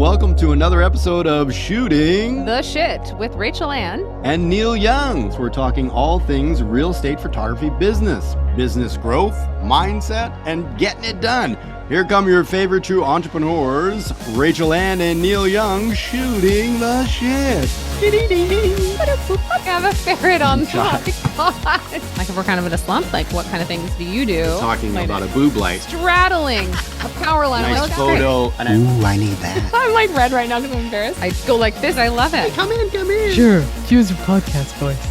welcome to another episode of Shooting the Shit with Rachael and Neal Young. So we're talking all things real estate photography business growth, mindset, and getting it done. Here come your favorite true entrepreneurs, Rachael and Neal Young, shooting the shit. I have a ferret on the podcast. Like if we're kind of in a slump, like what kind of things do you do? Talking about a boob light. Straddling a power line. Nice photo. Ooh, I need that. I'm like red right now because I'm embarrassed. I go like this. I love it. Come in. Sure, use your podcast voice.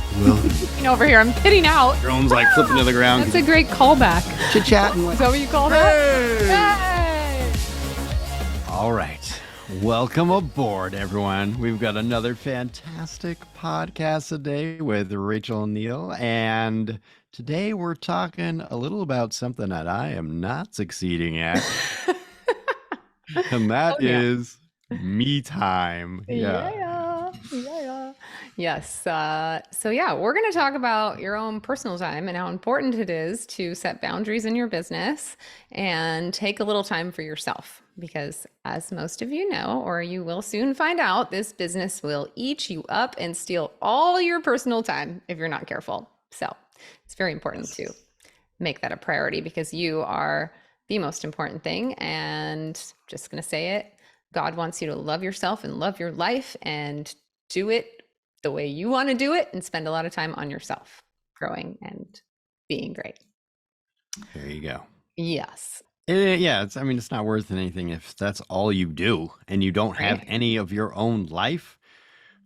You know, over here, I'm pitting out. Drone's like flipping to the ground. That's a great callback. Chit-chatting. Is that what you call that? Hey! Hey! All right. Welcome aboard, everyone. We've got another fantastic podcast today with Rachael and Neal. And today we're talking a little about something that I am not succeeding at. And that is me time. Yes. So we're going to talk about your own personal time and how important it is to set boundaries in your business and take a little time for yourself. Because as most of you know, or you will soon find out, this business will eat you up and steal all your personal time if you're not careful. So it's very important to make that a priority because you are the most important thing. And just going to say it, God wants you to love yourself and love your life and do it the way you want to do it and spend a lot of time on yourself, growing and being great. There you go. Yes. It's not worth anything if that's all you do and you don't have any of your own life.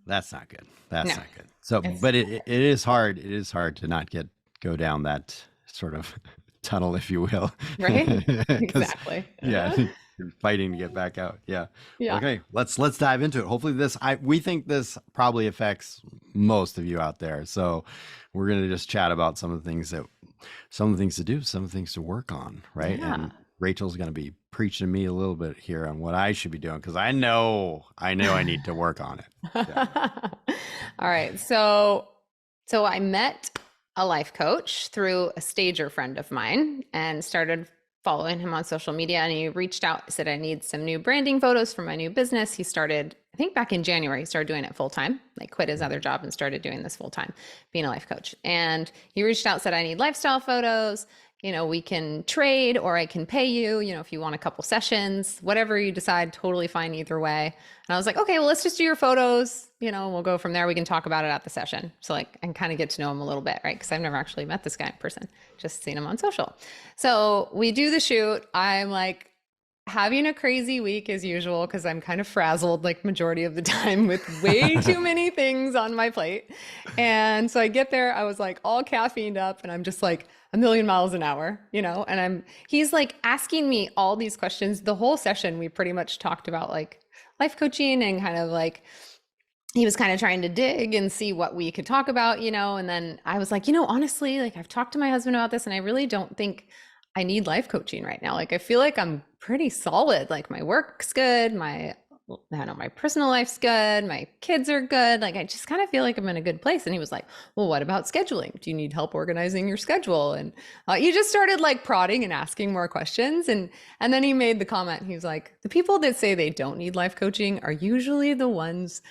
That's not good. Not good. So, but it is hard. It is hard to not go down that sort of tunnel, if you will. Right. Exactly. Yeah. You're fighting to get back out. Yeah. Yeah. Okay. Let's dive into it. Hopefully we think this probably affects most of you out there. So we're going to just chat about some of the things to do, some of the things to work on. Right. Yeah. And Rachel's going to be preaching to me a little bit here on what I should be doing. Cause I know I need to work on it. Yeah. All right. So I met a life coach through a stager friend of mine and started following him on social media, and he reached out, said, I need some new branding photos for my new business. He started, I think back in January, he started doing it full time, like quit his other job and started doing this full time, being a life coach. And he reached out, said, I need lifestyle photos. We can trade or I can pay you, if you want a couple sessions, whatever you decide, totally fine either way. And I was like, okay, well, let's just do your photos. We'll go from there. We can talk about it at the session. So and kind of get to know him a little bit, right? Because I've never actually met this guy in person, just seen him on social. So we do the shoot. I'm like having a crazy week as usual because I'm kind of frazzled like majority of the time with way too many things on my plate. And so I get there, I was like all caffeined up and I'm just like a million miles an hour, and he's like asking me all these questions. The whole session, we pretty much talked about like life coaching and kind of like, he was kind of trying to dig and see what we could talk about, and then I was like, honestly, like I've talked to my husband about this and I really don't think I need life coaching right now. Like, I feel like I'm pretty solid. Like my work's good. My personal life's good. My kids are good. Like, I just kind of feel like I'm in a good place. And he was like, well, what about scheduling? Do you need help organizing your schedule? And he just started like prodding and asking more questions. And then he made the comment, he was like, the people that say they don't need life coaching are usually the ones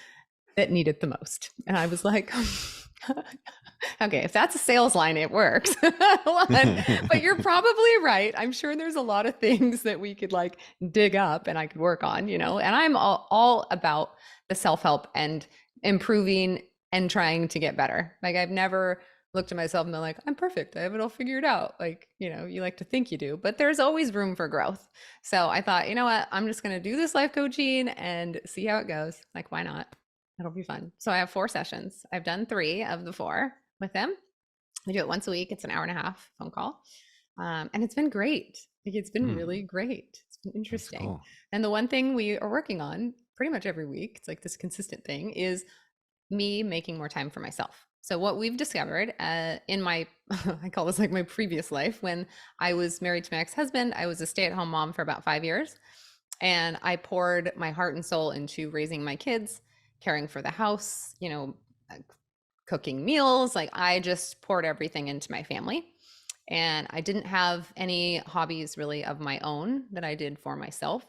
that need it the most. And I was like, okay, if that's a sales line, it works. But you're probably right. I'm sure there's a lot of things that we could like dig up and I could work on, and I'm all about the self-help and improving and trying to get better. Like I've never looked at myself and been like, I'm perfect. I have it all figured out. Like, you like to think you do, but there's always room for growth. So I thought, you know what, I'm just going to do this life coaching and see how it goes. Like, why not? It'll be fun. So I have 4 sessions. I've done 3 of the 4 with him. We do it once a week. It's an hour and a half phone call. And it's been great. Like, it's been really great. It's been interesting. Cool. And the one thing we are working on pretty much every week, it's like this consistent thing, is me making more time for myself. So what we've discovered in my, I call this like my previous life, when I was married to my ex-husband, I was a stay-at-home mom for about 5 years. And I poured my heart and soul into raising my kids, caring for the house, cooking meals. Like I just poured everything into my family. And I didn't have any hobbies really of my own that I did for myself.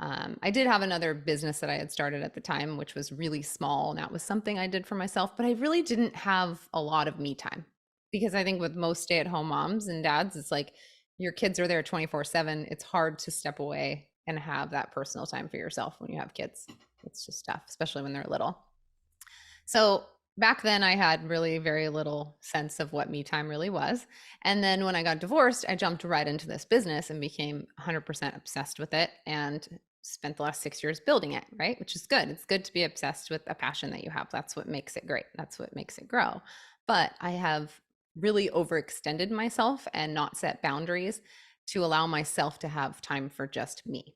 I did have another business that I had started at the time, which was really small. And that was something I did for myself, but I really didn't have a lot of me time because I think with most stay-at-home moms and dads, it's like your kids are there 24/7. It's hard to step away and have that personal time for yourself when you have kids. It's just tough, especially when they're little. So back then I had really very little sense of what me time really was. And then when I got divorced, I jumped right into this business and became 100% obsessed with it and spent the last 6 years building it, right? Which is good. It's good to be obsessed with a passion that you have. That's what makes it great. That's what makes it grow. But I have really overextended myself and not set boundaries to allow myself to have time for just me.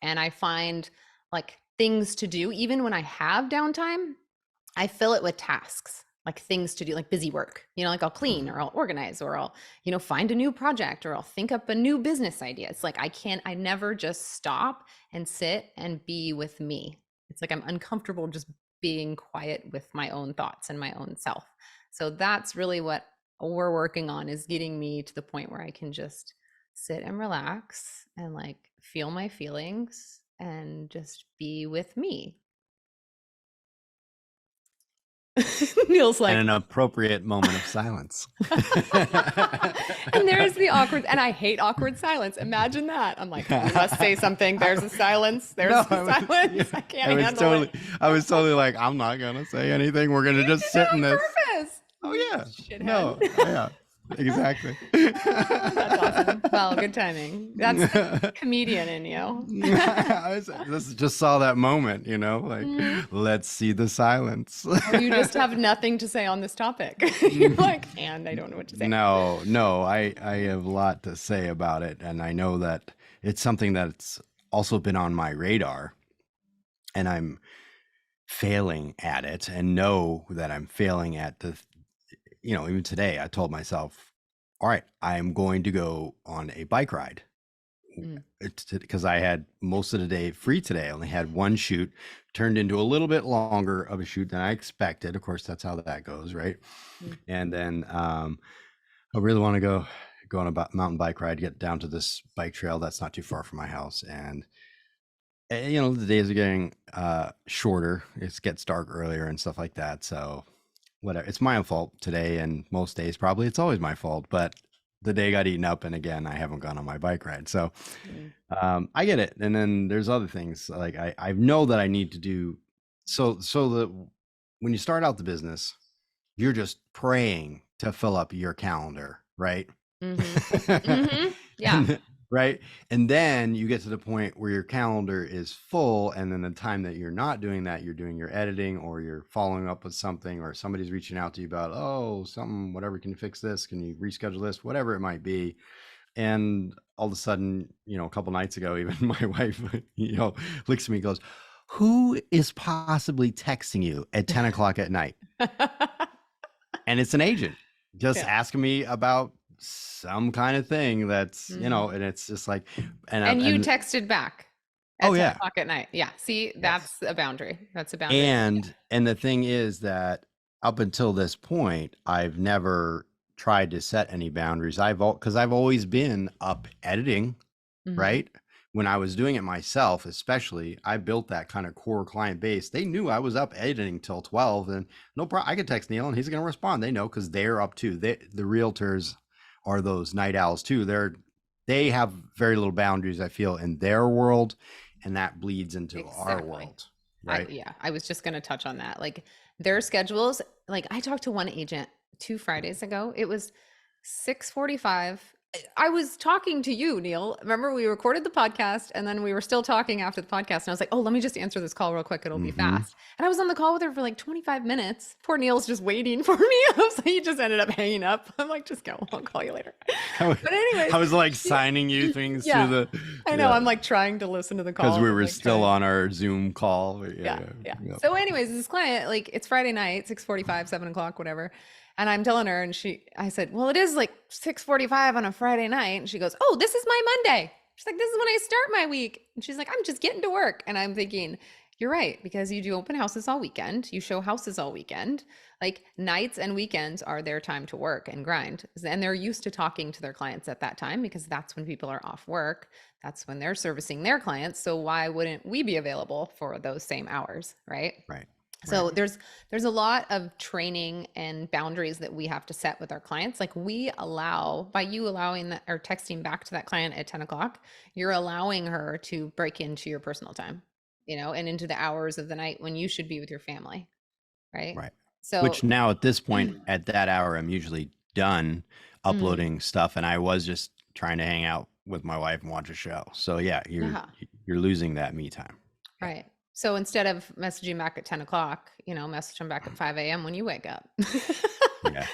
And I find like things to do, even when I have downtime, I fill it with tasks, like things to do, like busy work, like I'll clean or I'll organize or I'll, find a new project or I'll think up a new business idea. It's like I never just stop and sit and be with me. It's like I'm uncomfortable just being quiet with my own thoughts and my own self. So that's really what we're working on, is getting me to the point where I can just sit and relax and like feel my feelings and just be with me. Neal's like, And an appropriate moment of silence. and there's the awkward, and I hate awkward silence. Imagine that. I'm like, we must say something. There's a silence. There's a silence. I can't handle it. I was totally like, I'm not gonna say anything. We're gonna just sit in this. Purpose. Oh yeah. Shithead. No. Yeah. Exactly. That's awesome. Well, good timing. That's the comedian in you. I just saw that moment, let's see the silence. Or you just have nothing to say on this topic. You're like, and I don't know what to say. No, I have a lot to say about it. And I know that it's something that's also been on my radar, and I'm failing at it, and know that I'm failing at even today, I told myself, all right, I am going to go on a bike ride. It's because I had most of the day free today. I only had one shoot, turned into a little bit longer of a shoot than I expected. Of course, that's how that goes, right? And then I really want to go on a mountain bike ride, get down to this bike trail that's not too far from my house. And the days are getting shorter. It gets dark earlier and stuff like that. So whatever, it's my own fault today, and most days probably it's always my fault, but the day got eaten up, and again I haven't gone on my bike ride. So I get it. And then there's other things like I know that I need to do so that when you start out the business, you're just praying to fill up your calendar, right? Yeah. Right. And then you get to the point where your calendar is full, and then the time that you're not doing that, you're doing your editing, or you're following up with something, or somebody's reaching out to you about, something, whatever, can you fix this? Can you reschedule this? Whatever it might be. And all of a sudden, a couple nights ago, even my wife, looks at me and goes, who is possibly texting you at 10 o'clock at night? And it's an agent just asking me about some kind of thing that's, and it's just like, and you texted back at 10 yeah, o'clock at night. Yeah. See, that's a boundary. That's a boundary. And the thing is that up until this point, I've never tried to set any boundaries. Because I've always been up editing, right? When I was doing it myself, especially, I built that kind of core client base. They knew I was up editing till 12, and no problem. I could text Neal and he's going to respond. They know, because they're up too. The realtors are those night owls too. They have very little boundaries, I feel, in their world, and that bleeds into our world, right? I was just going to touch on that. Like their schedules, like I talked to one agent 2 Fridays ago. It was 6:45. I was talking to you, Neal. Remember, we recorded the podcast, and then we were still talking after the podcast. And I was like, oh, let me just answer this call real quick. It'll be fast. And I was on the call with her for like 25 minutes. Poor Neal's just waiting for me. I was like, he just ended up hanging up. I'm like, just go. I'll call you later. But anyway, I was like signing you things to the. I know. I'm like trying to listen to the call. Because we were still on our Zoom call. Yeah. So anyways, this client, like it's Friday night, 6:45, 7 o'clock, whatever. And I'm telling her, and I said, well, it is like 6:45 on a Friday night. And she goes, oh, this is my Monday. She's like, this is when I start my week. And she's like, I'm just getting to work. And I'm thinking, You're right, because you do open houses all weekend. You show houses all weekend. Like nights and weekends are their time to work and grind. And they're used to talking to their clients at that time because that's when people are off work. That's when they're servicing their clients. So why wouldn't we be available for those same hours, right? Right. So Right. there's a lot of training and boundaries that we have to set with our clients. Like we allow, by you allowing that or texting back to that client at 10 o'clock, you're allowing her to break into your personal time, and into the hours of the night when you should be with your family. Right. Right. So, Which now at this point, at that hour, I'm usually done mm, uploading stuff, and I was just trying to hang out with my wife and watch a show. So yeah, yeah, you're losing that me time. Yeah. right. So instead of messaging back at 10 o'clock, message them back at 5 a.m. when you wake up. Yeah.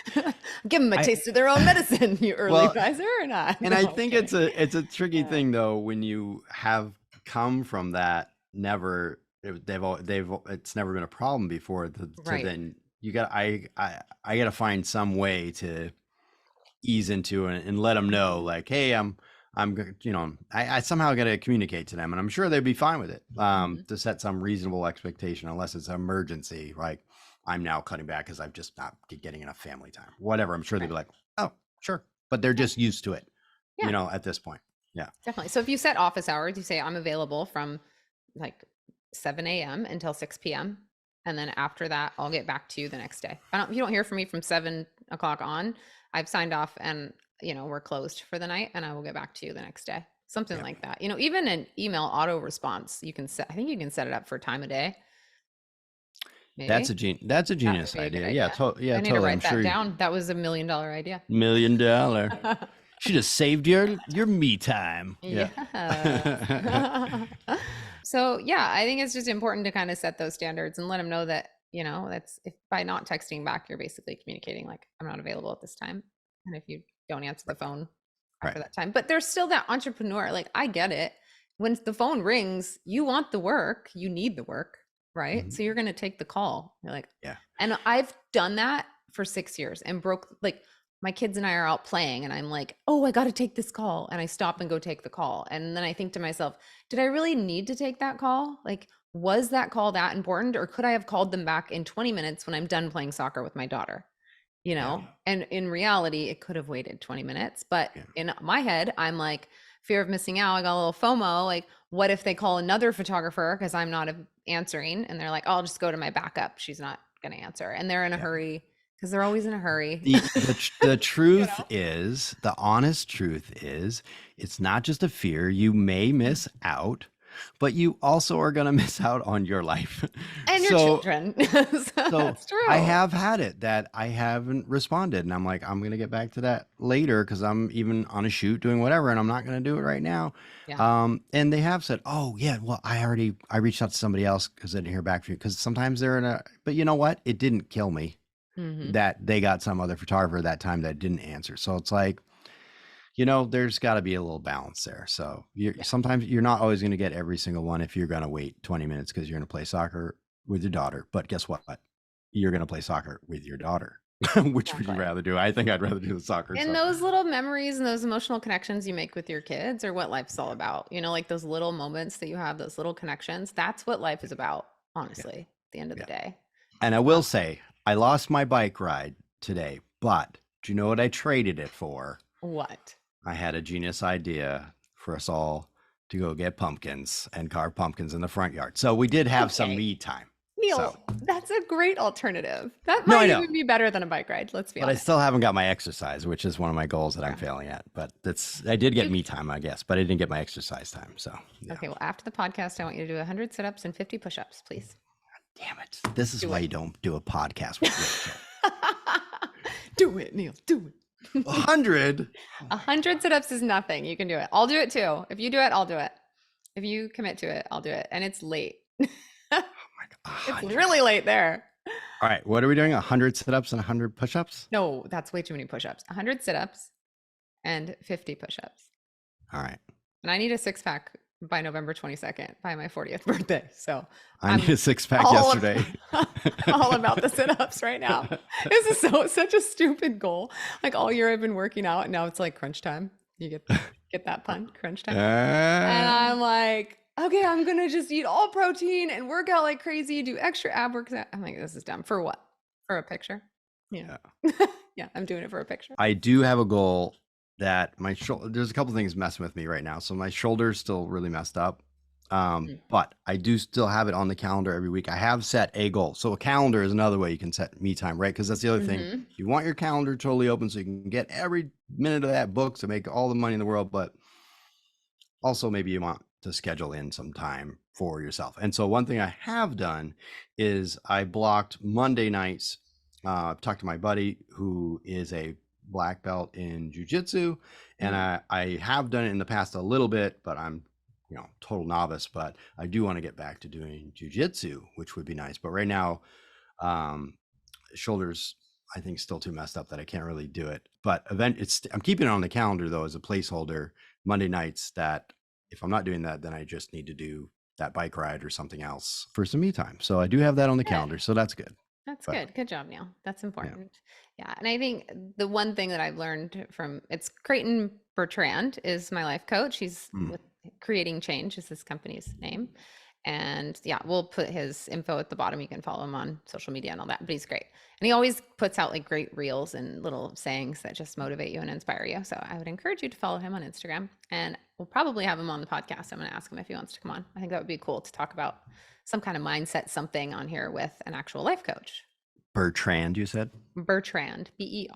Give them a I taste of their own medicine, you early well, riser or not? and No, I I'm think kidding. it's a tricky Uh, thing though when you have come from that never they've it's never been a problem before to right. then you got I got to find some way to ease into and let them know Mhm. like, hey, I somehow got to communicate to them, and I'm sure they'd be fine with it, Mhm. to set some reasonable expectation, unless it's an emergency, like I'm now cutting back because I'm just not getting enough family time, whatever. I'm sure they'd Right. be like, oh, sure, but they're Yeah. just used to it, Yeah. at this point. Yeah. Definitely. So if you set office hours, you say I'm available from like 7 a.m. until 6 p.m. And then after that, I'll get back to you the next day. If you don't hear from me from 7 o'clock on, I've signed off and we're closed for the night and I will get back to you the next day. Something Yeah. like that. Even an email auto response, you can set, I think you can set it up for time of day, That's maybe. that's a That would genius be a good idea. Yeah, idea. yeah, I need to totally. I'm write that sure down. That was $1 million idea. $1 million. She just saved your me time. Yeah. Yes. So yeah, I think it's just important to kind of set those standards and let them know that, that's if by not texting back, you're basically communicating like I'm not available at this time. And if you don't answer the phone Right. after that time, but there's still that entrepreneur, like I get it. When the phone rings, you want the work, you need the work, right? Mhm. So you're going to take the call. You're like, Yeah. and I've done that for 6 years and broke like my kids and I are out playing and I'm like, oh, I got to take this call. And I stop and go take the call. And then I think to myself, did I really need to take that call? Like, was that call that important? Or could I have called them back in 20 minutes when I'm done playing soccer with my daughter? Yeah. And in reality, it could have waited 20 minutes. But Yeah. in my head, I'm like, fear of missing out. I got a little FOMO. Like, what if they call another photographer because I'm not answering? And they're like, oh, I'll just go to my backup. She's not going to answer. And they're in a Yeah. hurry because they're always in a hurry. The truth know? is, the honest truth is, it's not just a fear. You may miss out, but you also are going to miss out on your life. And your So children. So That's true. I have had it that I haven't responded, and I'm like, I'm gonna get back to that later because I'm even on a shoot doing whatever, and I'm not gonna do it right now. Yeah. And they have said, oh yeah, well I reached out to somebody else because I didn't hear back from you, because sometimes they're in a. But you know what? It didn't kill me Mhm. that they got some other photographer that time that didn't answer. So it's like, there's got to be a little balance there. So Yeah. sometimes you're not always going to get every single one if you're going to wait 20 minutes because you're going to play soccer with your daughter. But guess what? You're going to play soccer with your daughter. Which would you Exactly. rather do? I think I'd rather do the soccer. And So those little memories and those emotional connections you make with your kids are what life's all about. Like those little moments that you have, those little connections. That's what life is about, yeah, honestly, at the end of the yeah. day. And I will say, I lost my bike ride today, but do you know what I traded it for? What? I had a genius idea for us all to go get pumpkins and carve pumpkins in the front yard. So we did have some Okay. me time. Neal, So, that's a great alternative. That no, I might know, even be better than a bike ride. Let's be but I honest. still haven't got my exercise, which is one of my goals that I'm Yeah. failing at. But I did get You- me time, I guess, but I didn't get my exercise time. So, yeah. Okay. Well, after the podcast, I want you to do 100 sit-ups and 50 push-ups, please. Damn it. This is Do why it. you don't do a podcast with Rachel. Do it, Neal. Do it. 100? 100 sit-ups is nothing. You can do it. I'll do it too. If you do it, I'll do it. If you commit to it, I'll do it. And it's late. Oh my God. It's 100. really late there. All right. What are we doing? 100 sit-ups and 100 push-ups? No, that's way too many push-ups. 100 sit-ups and 50 push-ups. All right. And I need a six-pack by November 22nd, by my 40th birthday. So I need a six-pack all yesterday. all about the sit-ups right now. This is such a stupid goal. Like all year I've been working out, and now it's like crunch time. You get that pun, crunch time. And I'm like, okay, I'm gonna just eat all protein and work out like crazy, do extra ab work. I'm like, this is dumb. For what? For a picture? Yeah. Yeah, I'm doing it for a picture. I do have a goal that my shoulder, there's a couple things messing with me right now. So my shoulder's still really messed up. But I do still have it on the calendar every week. I have set a goal. So a calendar is another way you can set me time, right? Because that's the other thing. You want your calendar totally open so you can get every minute of that book to make all the money in the world. But also maybe you want to schedule in some time for yourself. And so one thing I have done is I blocked Monday nights. I've talked to my buddy who is a black belt in jujitsu, and I have done it in the past a little bit, but I'm total novice. But I do want to get back to doing jujitsu, which would be nice. But right now, shoulders I think still too messed up that I can't really do it. But I'm keeping it on the calendar though as a placeholder Monday nights, that if I'm not doing that, then I just need to do that bike ride or something else for some me time. So I do have that on the calendar, so that's good. That's good. Good job, Neal. That's important. Yeah. And I think the one thing that I've learned from it's Creighton Bertrand is my life coach. He's with Creating Change is his company's name. And yeah, we'll put his info at the bottom. You can follow him on social media and all that, but he's great. And he always puts out like great reels and little sayings that just motivate you and inspire you. So I would encourage you to follow him on Instagram, and we'll probably have him on the podcast. I'm going to ask him if he wants to come on. I think that would be cool to talk about some kind of mindset, something on here with an actual life coach. Bertrand, you said? Bertrand, Bertrand,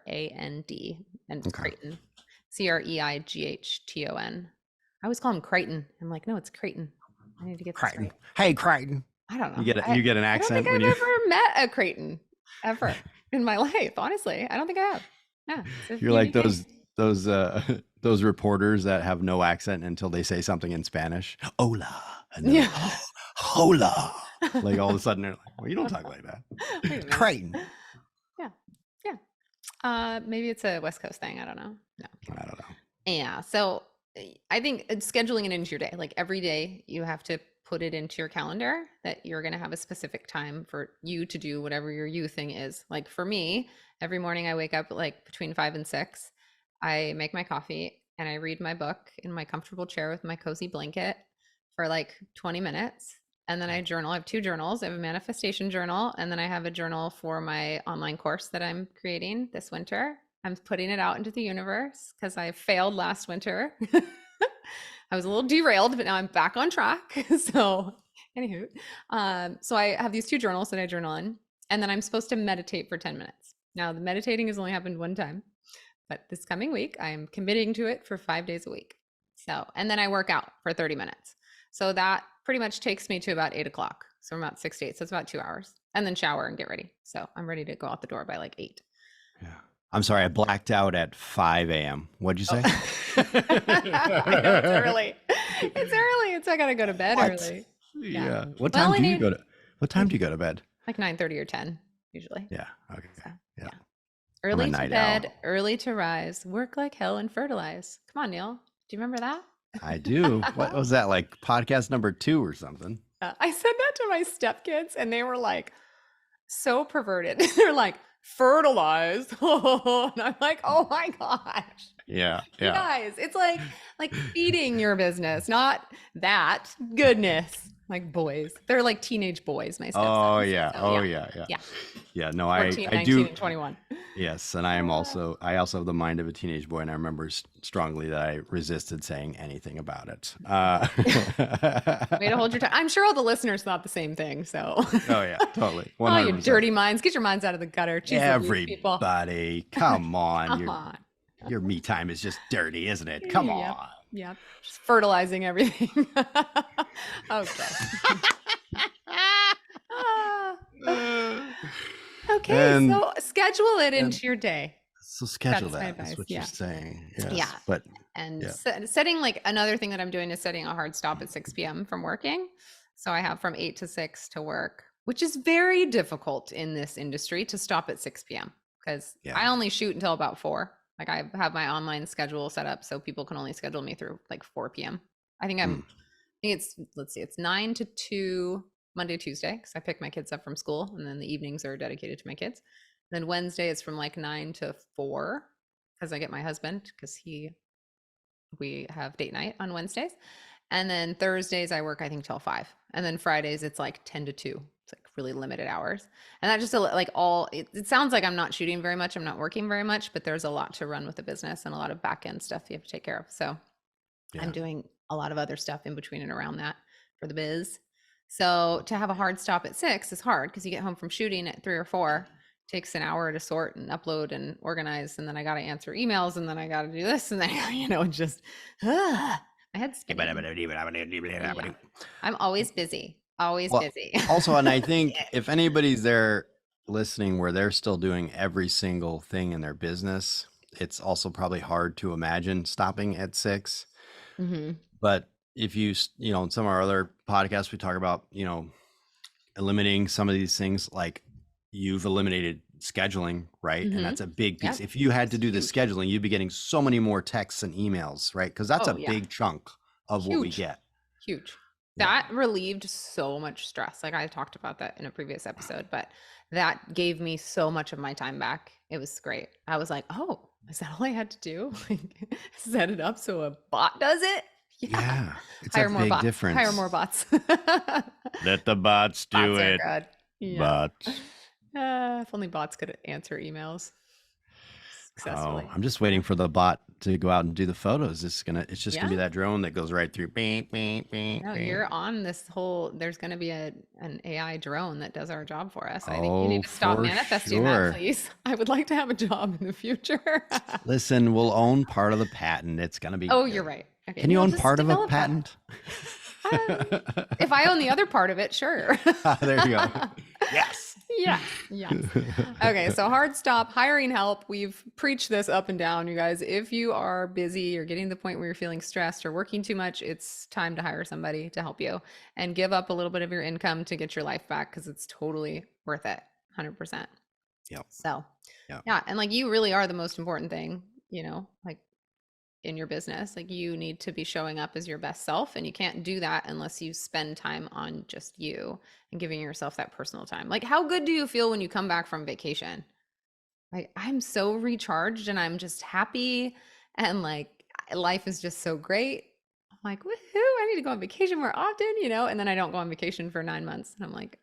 and Creighton, Creigton. I always call him Creighton. I'm like, no, it's Creighton. I need to get Creighton. This right. Hey, Creighton. I don't know. You get an accent. I don't think I've ever met a Creighton ever in my life. Honestly, I don't think I have. Yeah, you're like those reporters that have no accent until they say something in Spanish. Hola. And yeah. Hola. Like all of a sudden they're like, well, you don't talk like that. Creighton. Yeah. Maybe it's a West Coast thing. I don't know. No. I don't know. Yeah. So I think scheduling it into your day, like every day you have to put it into your calendar that you're going to have a specific time for you to do whatever your you thing is. Like for me, every morning I wake up like between 5 and 6. I make my coffee and I read my book in my comfortable chair with my cozy blanket for like 20 minutes. And then I journal. I have 2 journals. I have a manifestation journal, and then I have a journal for my online course that I'm creating this winter. I'm putting it out into the universe because I failed last winter. I was a little derailed, but now I'm back on track. So anywho, so I have these 2 journals that I journal in, and then I'm supposed to meditate for 10 minutes. Now the meditating has only happened one time, but this coming week, I'm committing to it for 5 days a week. So, and then I work out for 30 minutes. So that pretty much takes me to about 8 o'clock. So I'm about 6 to 8. So it's about 2 hours, and then shower and get ready. So I'm ready to go out the door by like 8. Yeah. I'm sorry, I blacked out at 5 a.m. What'd you say? I know, it's early. It's early. I gotta go to bed early. Yeah. What time do you go to bed? Like 9:30 or 10, usually. Yeah. Okay. So, yeah. Early to bed, early to rise, work like hell and fertilize. Come on, Neal. Do you remember that? I do. What was that, like podcast number 2 or something? I said that to my stepkids, and they were like so perverted. They're like, fertilize. And I'm like, oh my gosh. Yeah. You guys, it's like feeding your business, not that. Goodness. Like boys. They're like teenage boys, my stepsons. Oh yeah. So, Yeah. No, 14, I 19, do. And 21. Yes, and I also have the mind of a teenage boy, and I remember strongly that I resisted saying anything about it. Way to hold your tongue. I'm sure all the listeners thought the same thing. So. Oh yeah, totally. 100%. Oh, you dirty minds! Get your minds out of the gutter. Jesus, everybody, come on! Your me time is just dirty, isn't it? Come on. Yep. Just fertilizing everything. Okay. Okay, so schedule it into your day. So schedule that. That's what you're saying. Yes. Yeah. But setting, like, another thing that I'm doing is setting a hard stop at 6 p.m. from working. So I have from 8 to 6 to work, which is very difficult in this industry to stop at 6 p.m. because I only shoot until about 4. Like I have my online schedule set up so people can only schedule me through like 4 p.m. I think it's 9 to 2 Monday, Tuesday, because I pick my kids up from school, and then the evenings are dedicated to my kids. And then Wednesday is from like 9 to 4 because I get my husband, because we have date night on Wednesdays. And then Thursdays I work, I think, till 5. And then Fridays it's like 10 to 2. It's like really limited hours. And that just like it sounds like I'm not shooting very much. I'm not working very much, but there's a lot to run with the business and a lot of back end stuff you have to take care of. So I'm doing a lot of other stuff in between and around that for the biz. So to have a hard stop at 6 is hard because you get home from shooting at 3 or 4. It takes an hour to sort and upload and organize, and then I got to answer emails, and then I got to do this, and then just my head's spinning. Yeah. I'm always busy, always busy. Also, and I think Yeah. if anybody's there listening where they're still doing every single thing in their business, it's also probably hard to imagine stopping at 6. But if you in some of our other podcasts, we talk about, eliminating some of these things, like you've eliminated scheduling, right? And that's a big piece. Yep. If you had to do the Huge. scheduling, you'd be getting so many more texts and emails, right? Because that's a big chunk of what we get. Huge. Yeah. That relieved so much stress. Like I talked about that in a previous episode, but that gave me so much of my time back. It was great. I was like, oh, is that all I had to do? Like, set it up so a bot does it? Yeah. It's Hire a more big bots. difference. Hire more bots. Let the bots do Bots are it. good. Yeah. Bots. If only bots could answer emails successfully. Oh, I'm just waiting for the bot to go out and do the photos. It's just gonna be that drone that goes right through. Beep, beep, beep, No, beep. you're on this whole. There's going to be an AI drone that does our job for us. I think you Oh, need to stop for manifesting sure. that, please. I would like to have a job in the future. Listen, we'll own part of the patent. It's gonna be. Oh, good. you're right. Okay, Can you Neal, own just part of a develop that. patent? If I own the other part of it, sure. There you go. Yes. Yes. Okay, so hard stop, hiring help. We've preached this up and down, you guys. If you are busy or getting to the point where you're feeling stressed or working too much, it's time to hire somebody to help you and give up a little bit of your income to get your life back, because it's totally worth it. 100%. Yep. So Yep. yeah, and like you really are the most important thing, like in your business. Like you need to be showing up as your best self, and you can't do that unless you spend time on just you and giving yourself that personal time. Like, how good do you feel when you come back from vacation? Like, I'm so recharged and I'm just happy, and like life is just so great. I'm like, woohoo, I need to go on vacation more often, and then I don't go on vacation for 9 months. And I'm like,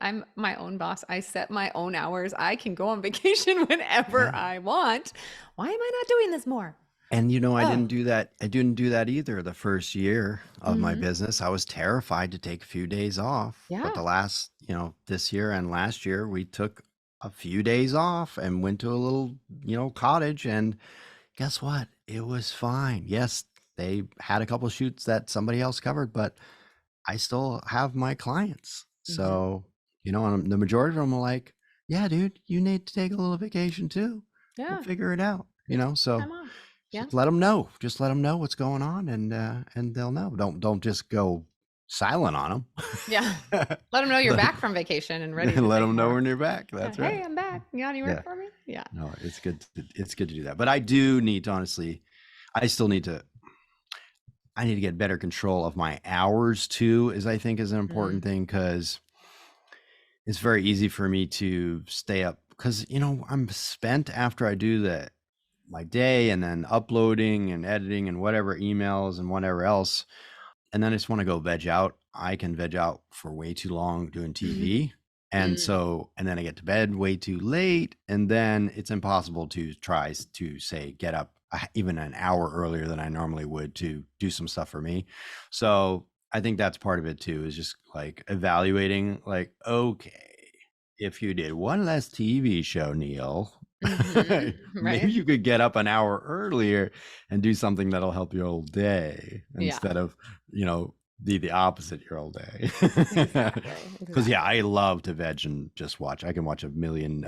I'm my own boss. I set my own hours. I can go on vacation whenever I want. Why am I not doing this more? And I didn't do that. I didn't do that either the first year of my business. I was terrified to take a few days off. Yeah. But the last, this year and last year, we took a few days off and went to a little, cottage. And guess what? It was fine. Yes, they had a couple of shoots that somebody else covered, but I still have my clients. So, and the majority of them are like, yeah, dude, you need to take a little vacation too. Yeah. We'll figure it out, so. Time off. Yeah. Just let them know. Just let them know what's going on, and they'll know. Don't just go silent on them. Yeah. Let them know you're back from vacation and ready. Let say them know more. when you're back. That's right. Hey, I'm back. You got any work for me? Yeah. No, it's good. It's good to do that. But I do need to, honestly, I need to get better control of my hours too, I think is an important thing, because it's very easy for me to stay up, because I'm spent after I do my day, and then uploading and editing and whatever emails and whatever else, and then I just want to go veg out. I can veg out for way too long doing TV. And so, and then I get to bed way too late, and then it's impossible to try to say get up even an hour earlier than I normally would to do some stuff for me. So I think that's part of it too, is just like evaluating, like, okay, if you did one less TV show, Neal, Right. maybe you could get up an hour earlier and do something that'll help your whole day instead of, be the opposite your whole day. Because I love to veg and just watch. I can watch a million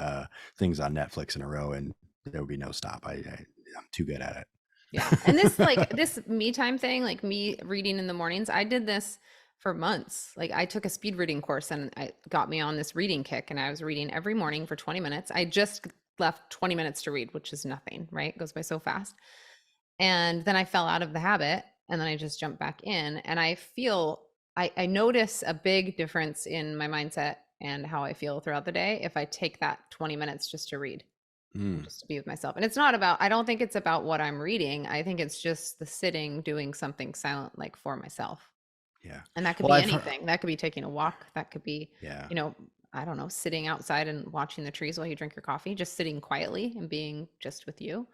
things on Netflix in a row, and there would be no stop. I'm too good at it. Yeah. And this me time thing, like me reading in the mornings, I did this for months. Like I took a speed reading course, and it got me on this reading kick, and I was reading every morning for 20 minutes. I just left 20 minutes to read, which is nothing, right? It goes by so fast. And then I fell out of the habit, and then I just jumped back in, and I notice a big difference in my mindset and how I feel throughout the day if I take that 20 minutes just to read. Mm, just to be with myself. And it's not about, I don't think it's about what I'm reading. I think it's just the sitting, doing something silent, like for myself. yeah. And that could Well, be I've heard, anything. That could be taking a walk. That could be, yeah, you know, I don't know, sitting outside and watching the trees while you drink your coffee, just sitting quietly and being just with you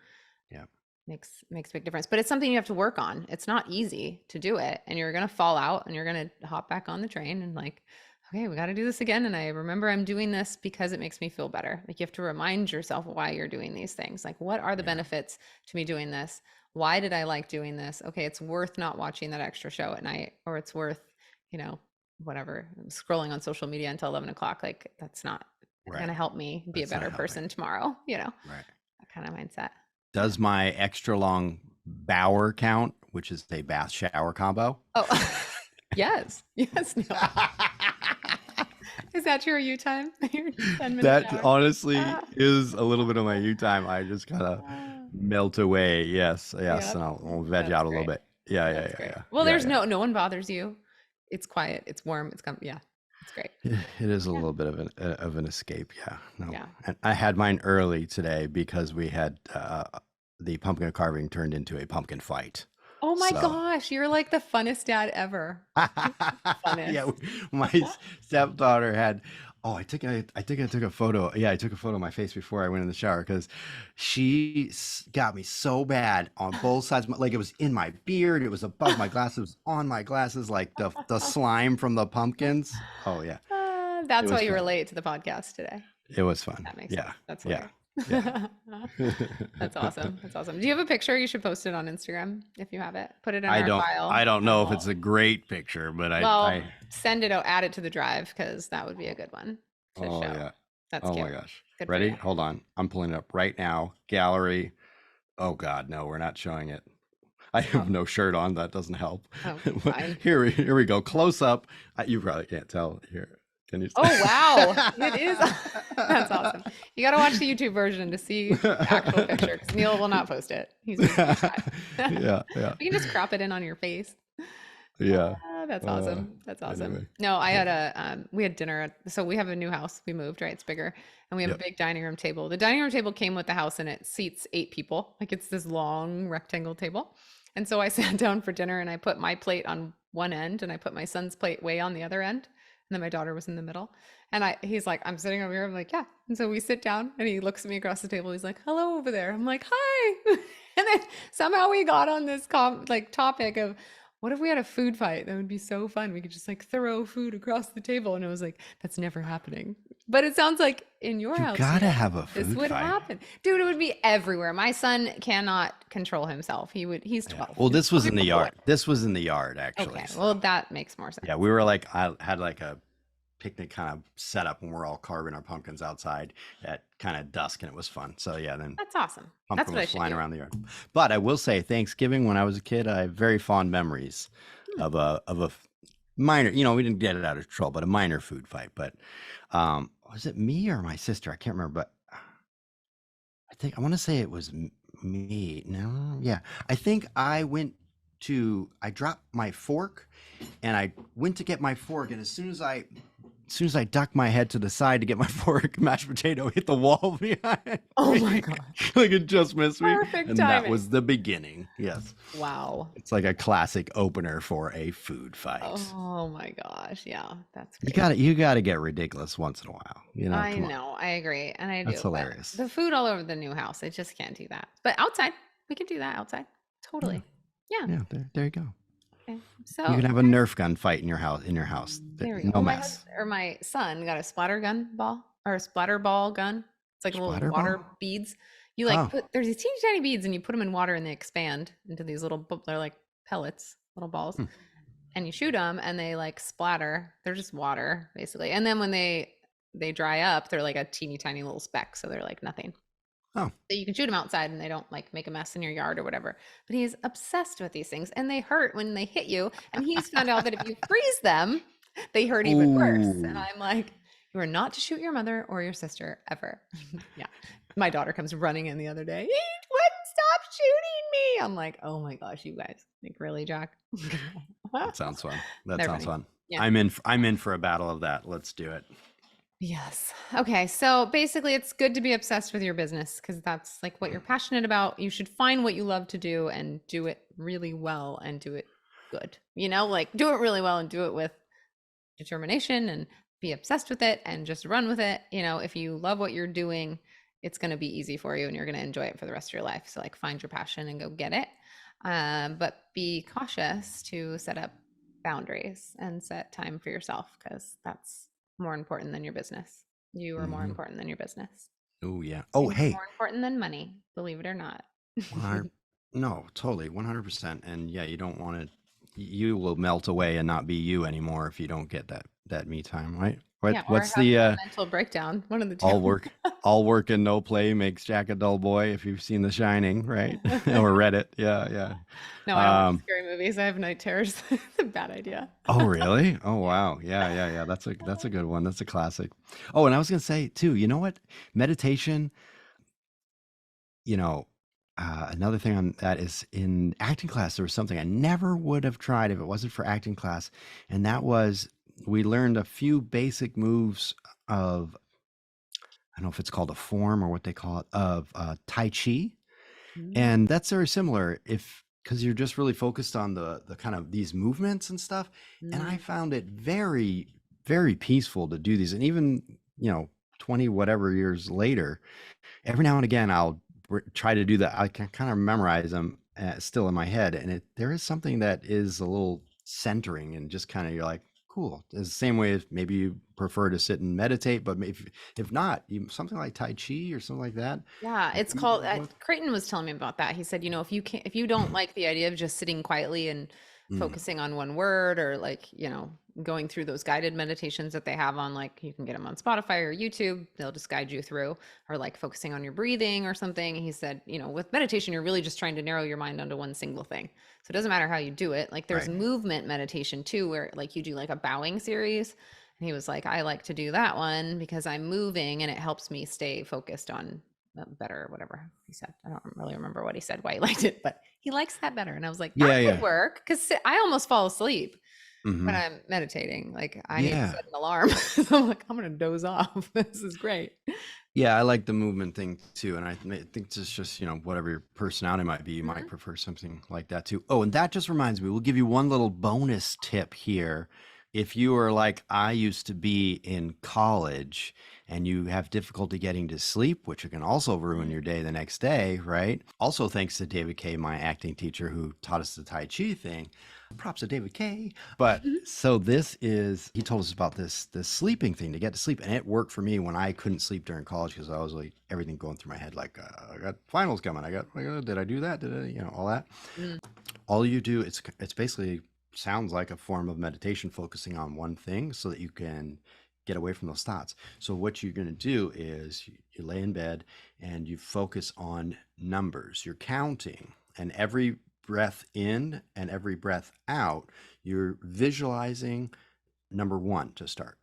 yeah, makes a big difference. But it's something you have to work on. It's not easy to do it. And you're going to fall out and you're going to hop back on the train and like, okay, we got to do this again. And I remember I'm doing this because it makes me feel better. Like you have to remind yourself why you're doing these things. Like, what are the yeah, benefits to me doing this? Why did I like doing this? Okay, it's worth not watching that extra show at night, or it's worth, you know, whatever, scrolling on social media until 11 o'clock. Like, that's not going right. to help me be a That's not better helping. person tomorrow, Right. that kind of mindset. Does my extra long Bower count, which is a bath shower combo? Oh, yes. Yes, Neil. Is that your you time? Your 10-minute That shower? honestly Ah, is a little bit of my you time. I just kind of ah. melt away. Yes, yes, Yeah, and I'll veg that's out a little great. bit. Yeah, yeah, That's yeah, great. yeah, Well, yeah, there's yeah. no one bothers you. It's quiet. It's warm. Yeah, it's great. It is a Yeah, little bit of an escape. Yeah, no. yeah. And I had mine early today because we had the pumpkin carving turned into a pumpkin fight. Oh my So gosh, you're like the funnest dad ever. yeah, Funnest. my stepdaughter had. Oh, I think I took a photo. Yeah, I took a photo of my face before I went in the shower because she got me so bad on both sides. Like it was in my beard, it was above my glasses, it was on my glasses, like the slime from the pumpkins. Oh yeah, it That's why was you fun. relate to the podcast today. It was fun. That makes sense. Yeah, That's yeah, hilarious. yeah. That's awesome. That's awesome. Do you have a picture? You should post it on Instagram if you have it. Put it in I our don't I file. don't And know if it's a great picture, but well, I send it out, add it to the drive because that would be a good one to oh show. yeah. That's Oh cute. my gosh. Good for Ready? you. Hold on. I'm pulling it up right now. Gallery. Oh God, no, we're not showing it. I Oh, have no shirt on. That doesn't help. okay, But fine. here we go. Close up. You probably can't tell here. Can you? Oh, wow. It is. That's awesome. You got to watch the YouTube version to see the actual picture because Neil will not post it. He's being too shy. Yeah, yeah, You can just crop it in on your face. yeah. That's Uh, awesome. That's awesome. anyway. No, I had we had dinner so we have a new house. We moved, right? It's bigger. And we have a Yep. big dining room table. The dining room table came with the house and it seats 8 people. Like it's this long rectangle table. And so I sat down for dinner and I put my plate on one end and I put my son's plate way on the other end. And then my daughter was in the middle. And he's like, I'm sitting over here. I'm like, yeah. And so we sit down and he looks at me across the table. He's like, hello over there. I'm like, hi. And then somehow we got on this topic of what if we had a food fight? That would be so fun. We could just like throw food across the table. And it was like, that's never happening. But it sounds like in your You house, gotta Neil, have a this food would fight. happen. Dude, it would be everywhere. My son cannot control himself. He's Yeah. 12. Well, He's a this was in the 12-year-old yard. This was in the yard boy. actually. Okay, So well, that makes more sense. yeah, we were like I had like a picnic kind of setup when we're all carving our pumpkins outside at kind of dusk, and it was fun. So yeah, then That's awesome. That's pumpkin what I was should flying do. around the yard. But I will say, Thanksgiving when I was a kid, I have very fond memories Hmm. of a minor. You know, we didn't get it out of control, but a minor food fight. But was it me or my sister? I can't remember. But I want to say it was me. No, yeah, I think I dropped my fork, and I went to get my fork, and as soon as I ducked my head to the side to get my fork, mashed potato hit the wall behind Oh me. my gosh. Like it just missed me. Perfect And that timing. was the beginning. Yes. Wow. It's like a classic opener for a food fight. Oh my gosh. Yeah, that's You great. got to get ridiculous once in a while. You know, I come on. know. I agree. And I do. That's But hilarious. the food all over the new house, I just can't do that. But outside, we can do that outside. Totally. Yeah. Yeah, there you go. Okay. You So can have a Nerf gun fight in your house. there we go. No Oh, mess. my son got a splatter gun ball or a splatter ball gun. It's like little Splatter water ball? beads. You like Oh, there's these teeny tiny beads and you put them in water and they expand into these they're like pellets, little balls. hmm. And you shoot them and they like splatter. They're just water basically. And then when they dry up, they're like a teeny tiny little speck. So they're like nothing. Oh, So you can shoot them outside and they don't like make a mess in your yard or whatever. But he's obsessed with these things and they hurt when they hit you. And he's found out that if you freeze them, they hurt even worse. And ooh. I'm like, you are not to shoot your mother or your sister ever. Yeah. My daughter comes running in the other day. He wouldn't stop shooting me. I'm like, oh my gosh, you guys. Like, really, Jack? That sounds fun. That They're sounds funny. fun. Yeah. I'm in for a battle of that. Let's do it. Yes. Okay. So basically, it's good to be obsessed with your business because that's like what you're passionate about. You should find what you love to do and do it really well and do it good. Like do it really well and do it with determination and be obsessed with it and just run with it. If you love what you're doing, it's going to be easy for you and you're going to enjoy it for the rest of your life. So, like, find your passion and go get it. But be cautious to set up boundaries and set time for yourself because that's more important than your business. You are more Hmm. important than your business. Oh yeah. Oh And you're hey, more important than money, believe it or not. 100, no, totally, 100%. And yeah, you don't want to. You will melt away and not be you anymore if you don't get that me time, right? Yeah, or What's have the a mental breakdown. One of the two. all work all work and no play makes Jack a dull boy? If you've seen The Shining, right? Or read it, yeah, yeah. No, I don't watch Um, scary movies. I have night terrors. It's a bad idea. oh really? Oh Yeah. wow, yeah, yeah, yeah. That's a good one. That's a classic. Oh, and I was gonna say too. You know what? Meditation. You know, another thing on that is in acting class, there was something I never would have tried if it wasn't for acting class. And that was we learned a few basic moves of, I don't know if it's called a form or what they call it, of Tai Chi. Mm, And that's very similar if because you're just really focused on the kind of these movements and stuff. And I mm. found it very, very peaceful to do these. And even, 20 whatever years later, every now and again I'll try to do that. I can kind of memorize them still in my head, and there is something that is a little centering and just kind of you're like, cool. It's the same way as maybe you prefer to sit and meditate, but if not, something like Tai Chi or something like that. Yeah, If it's you called look, Creighton was telling me about that. He said, if you don't like the idea of just sitting quietly and mm, focusing on one word or like, going through those guided meditations that they have on, like, you can get them on Spotify or YouTube, they'll just guide you through, or like focusing on your breathing or something. He said, with meditation, you're really just trying to narrow your mind onto one single thing. So it doesn't matter how you do it. Like there's right. movement meditation too, where like you do like a bowing series. And he was like, I like to do that one because I'm moving and it helps me stay focused on better, whatever he said. I don't really remember what he said, why he liked it, but he likes that better. And I was like, that Yeah, could yeah. work because I almost fall asleep when Hmm. I'm meditating. Like I need to Yeah. set an alarm. So I'm like, I'm going to doze off. This is great. Yeah, I like the movement thing too, and I think it's just whatever your personality might be, you might Mhm. prefer something like that too. Oh, and that just reminds me, we'll give you one little bonus tip here. If you are like I used to be in college and you have difficulty getting to sleep, which can also ruin your day the next day, right? Also, thanks to David K, my acting teacher who taught us the Tai Chi thing. Props to David K. But Mhm. so this is he told us about this sleeping thing to get to sleep, and it worked for me when I couldn't sleep during college because I was like everything going through my head like I got finals coming. Did I do that? Did I all that? Mm, All you do it's basically sounds like a form of meditation focusing on one thing so that you can get away from those thoughts. So what you're going to do is you lay in bed and you focus on numbers. You're counting, and every breath in and every breath out, you're visualizing number one to start.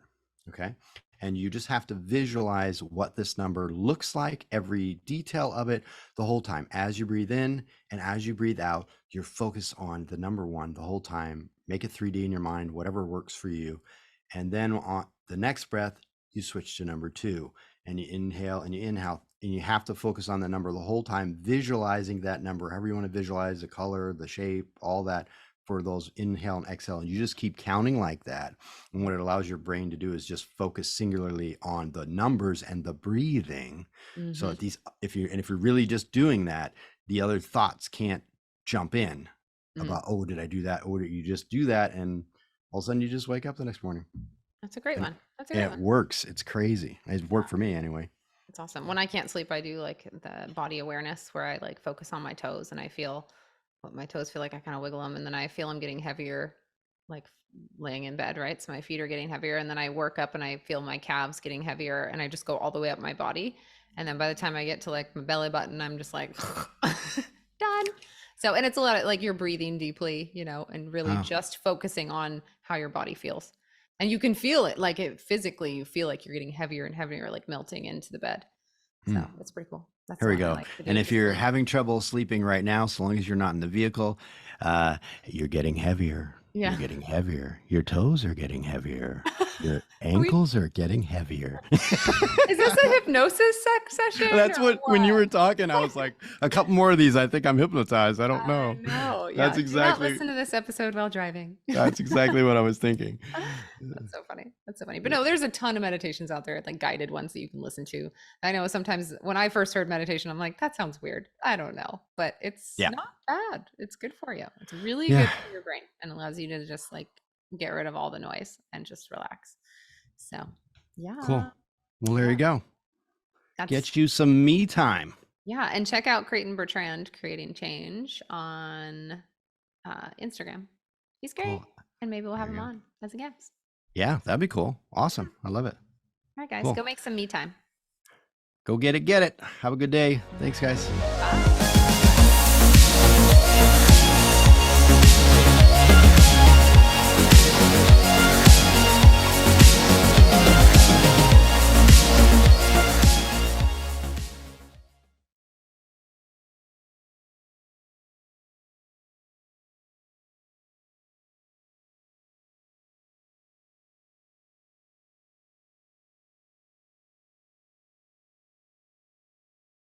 Okay. And you just have to visualize what this number looks like, every detail of it, the whole time. As you breathe in and as you breathe out, you're focused on the number one the whole time. Make it 3D in your mind, whatever works for you. And then on the next breath, you switch to number two and you inhale and you inhale. And you have to focus on the number the whole time, visualizing that number, however you want to visualize the color, the shape, all that for those inhale and exhale. And you just keep counting like that. And what it allows your brain to do is just focus singularly on the numbers and the breathing. So mhm, that if you're really just doing that, the other thoughts can't jump in mm. about, oh, did I do that? Or did you just do that? And all of a sudden you just wake up the next morning. That's a great And, one. That's a and great it one. works. It's crazy. It worked for me anyway. That's awesome. When I can't sleep, I do like the body awareness where I like focus on my toes and I feel what my toes feel like. I kind of wiggle them and then I feel them getting heavier, like laying in bed, right? So my feet are getting heavier and then I work up and I feel my calves getting heavier and I just go all the way up my body. And then by the time I get to like my belly button, I'm just like done. So, and it's a lot of like you're breathing deeply, and really Oh, just focusing on how your body feels. And you can feel it, like it physically, you feel like you're getting heavier and heavier, like melting into the bed. hmm. So it's pretty cool. That's Here the we one I go. like to And do if to you're sleep. having trouble sleeping right now, so long as you're not in the vehicle, you're getting heavier. Yeah. You're getting heavier. Your toes are getting heavier. Your we, ankles are getting heavier. is this a hypnosis session? That's or when you were talking, I was like, a couple more of these. I think I'm hypnotized. I don't I know. know. Yeah. That's Do not exactly listen to this episode while driving. that's exactly what I was thinking. That's so funny. That's so funny. But no, there's a ton of meditations out there, like guided ones that you can listen to. I know sometimes when I first heard meditation, I'm like, that sounds weird. I don't know, but it's Yeah. not bad. It's good for you. It's really Yeah. good for your brain and allows you to just like get rid of all the noise and just relax. So, Cool. yeah. Well, there you go. That's Get you some me time. yeah, and check out Creighton Bertrand creating change on Instagram. He's great, Cool. and maybe we'll have There him you go. on as a guest. Yeah, that'd be cool. Awesome. I love it. All right, guys, Cool. go make some me time. Go get it. Get it. Have a good day. Thanks, guys. Bye.